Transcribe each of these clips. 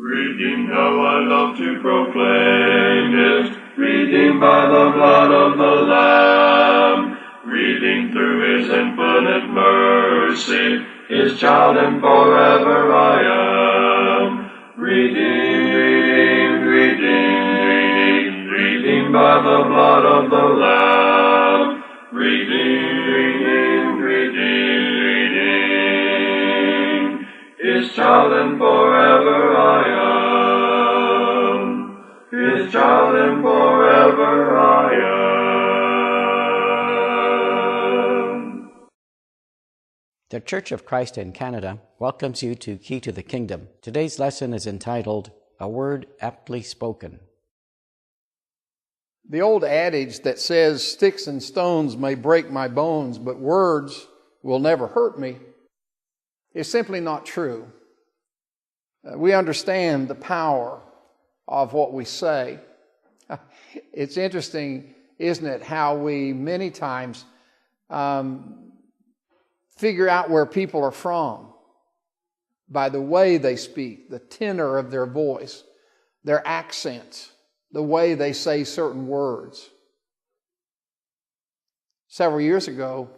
Redeemed, how I love to proclaim it, redeemed by the blood of the Lamb, redeemed through His infinite mercy, His child and forever I am. Redeemed, redeemed, redeemed, redeemed by the blood of the Lamb, redeemed, redeemed, redeemed, redeemed, His child and forever I am. His child and forever I am. The Church of Christ in Canada welcomes you to Key to the Kingdom. Today's lesson is entitled, A Word Aptly Spoken. The old adage that says, sticks and stones may break my bones, but words will never hurt me, is simply not true. We understand the power of what we say. It's interesting, isn't it, how we many times figure out where people are from by the way they speak, the tenor of their voice, their accent, the way they say certain words. Several years ago,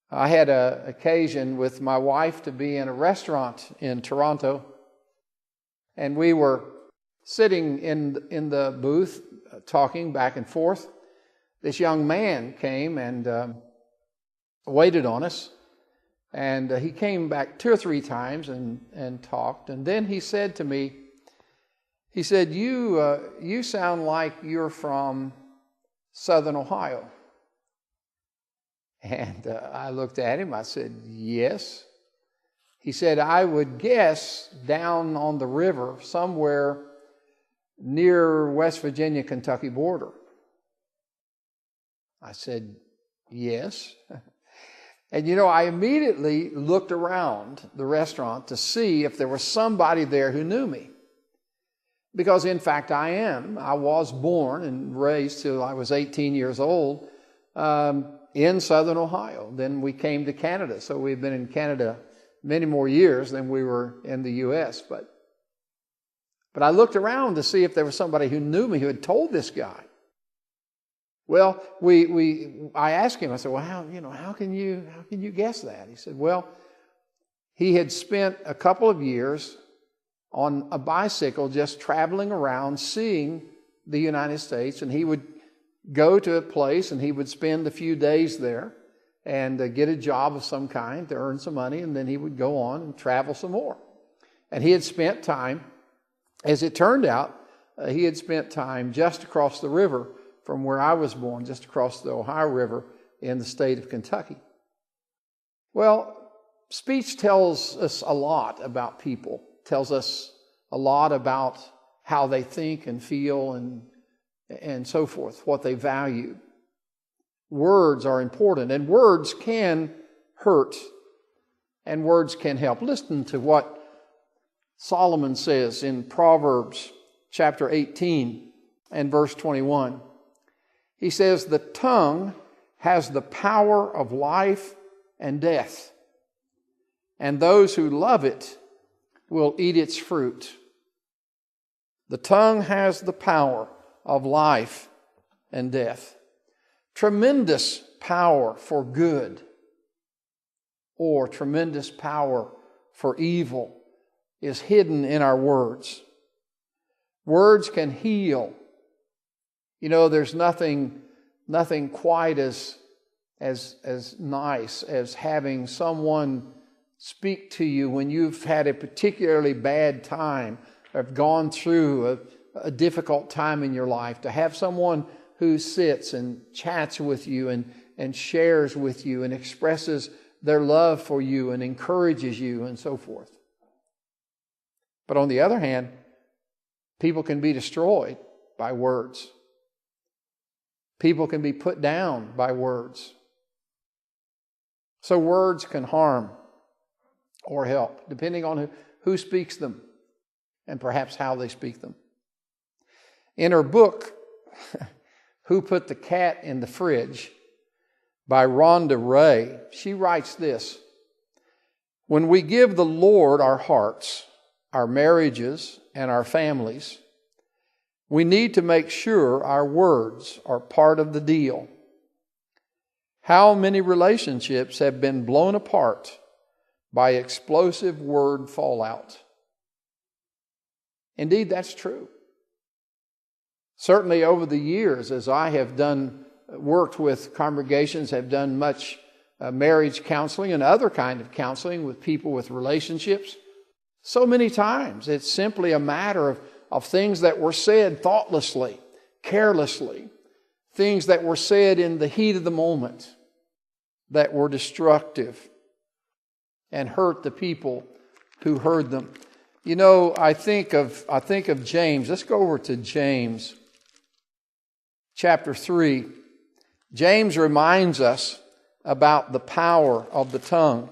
I had an occasion with my wife to be in a restaurant in Toronto, and we were sitting in the booth talking back and forth. This young man came and waited on us, and he came back 2 or 3 times and talked, and then he said to me, he said, you sound like you're from Southern Ohio. And I looked at him, I said, yes. He said, I would guess down on the river somewhere near West Virginia, Kentucky border. I said, yes. And I immediately looked around the restaurant to see if there was somebody there who knew me. Because in fact I was born and raised till I was 18 years old in Southern Ohio. Then we came to Canada, so we've been in Canada many more years than we were in the U.S. But I looked around to see if there was somebody who knew me, who had told this guy. Well, I asked him, I said, well, how can you guess that? He said, well, he had spent a couple of years on a bicycle just traveling around seeing the United States, and he would go to a place and he would spend a few days there and get a job of some kind to earn some money, and then he would go on and travel some more. And he had spent time, as it turned out, he had spent time just across the river from where I was born, just across the Ohio River in the state of Kentucky. Well, speech tells us a lot about people, tells us a lot about how they think and feel and so forth, what they value. Words are important, and words can hurt, and words can help. Listen to what Solomon says in Proverbs chapter 18 and verse 21. He says, the tongue has the power of life and death, and those who love it will eat its fruit. The tongue has the power of life and death. Tremendous power for good or tremendous power for evil is hidden in our words. Words can heal. There's nothing quite as nice as having someone speak to you when you've had a particularly bad time or have gone through a difficult time in your life, to have someone who sits and chats with you and shares with you and expresses their love for you and encourages you and so forth. But on the other hand, people can be destroyed by words. People can be put down by words. So words can harm or help, depending on who speaks them and perhaps how they speak them. In her book, Who Put the Cat in the Fridge, by Rhonda Ray, she writes this: when we give the Lord our hearts, our marriages, and our families, we need to make sure our words are part of the deal. How many relationships have been blown apart by explosive word fallout? Indeed, that's true. Certainly over the years, as I have worked with congregations, have done much marriage counseling and other kind of counseling with people with relationships, so many times it's simply a matter of things that were said thoughtlessly, carelessly, things that were said in the heat of the moment that were destructive and hurt the people who heard them. You know, I think of James. Let's go over to James chapter 3. James reminds us about the power of the tongue.